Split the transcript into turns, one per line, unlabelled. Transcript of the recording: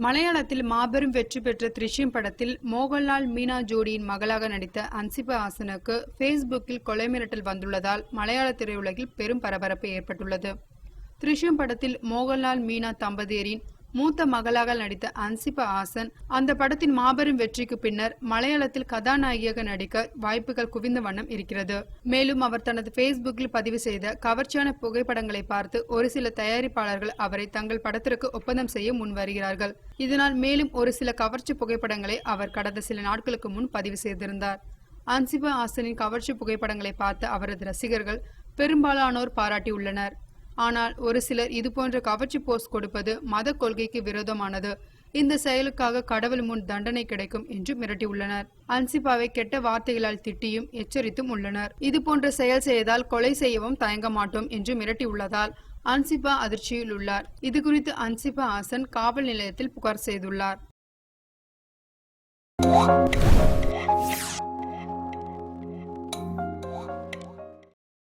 மலையாளத்தில் மாபெரும் வெற்றி பெற்ற த்ரிஷ்யம் படத்தில் மோகன்லால் மீனா ஜோடியின் மகளாக நடித்த அன்சிபா ஹாசனுக்கு ஃபேஸ்புக்கில் கொலை மிரட்டல் வந்துள்ளதால் மலையாள திரையுலகில் பெரும் பரபரப்பு ஏற்பட்டுள்ளது. த்ரிஷ்யம் படத்தில் மோகன்லால் மீனா தம்பதியரின் மூத்த மகளாக நடித்த அன்சிபா ஹாசன் அந்த படத்தின் மாபெரும் வெற்றிக்கு பின்னர் மலையாளத்தில் கதாநாயகியாக நடிக்க வாய்ப்புகள் குவிந்த வண்ணம் இருக்கிறது. மேலும் அவர் தனது ஃபேஸ்புக்கில் பதிவு செய்த கவர்ச்சியான புகைப்படங்களை பார்த்து ஒரு சில தயாரிப்பாளர்கள் அவரை தங்கள் படத்திற்கு ஒப்பந்தம் செய்ய முன் வருகிறார்கள். இதனால் மேலும் ஒரு சில கவர்ச்சி புகைப்படங்களை அவர் கடந்த சில நாட்களுக்கு முன் பதிவு செய்திருந்தார். அன்சிபா ஹாசனின் கவர்ச்சி புகைப்படங்களை பார்த்து அவரது ரசிகர்கள் பெரும்பாலானோர் பாராட்டியுள்ளனர். ஆனால் ஒரு சிலர் இதுபோன்ற கவர்ச்சி போஸ்ட் கொடுப்பது மத கொள்கைக்கு விரோதமானது, இந்த செயலுக்காக கடவுள் முன் தண்டனை கிடைக்கும் என்று மிரட்டியுள்ளனர். அன்சிபாவை கெட்ட வார்த்தைகளால் திட்டியும் எச்சரித்தும் உள்ளனர். இதுபோன்ற செயல் செய்தால் கொலை செய்யவும் தயங்க மாட்டோம் என்று மிரட்டியுள்ளதால் அன்சிபா அதிர்ச்சியில் உள்ளார். இதுகுறித்து அன்சிபா ஹாசன் காவல் நிலையத்தில் புகார் செய்துள்ளார்.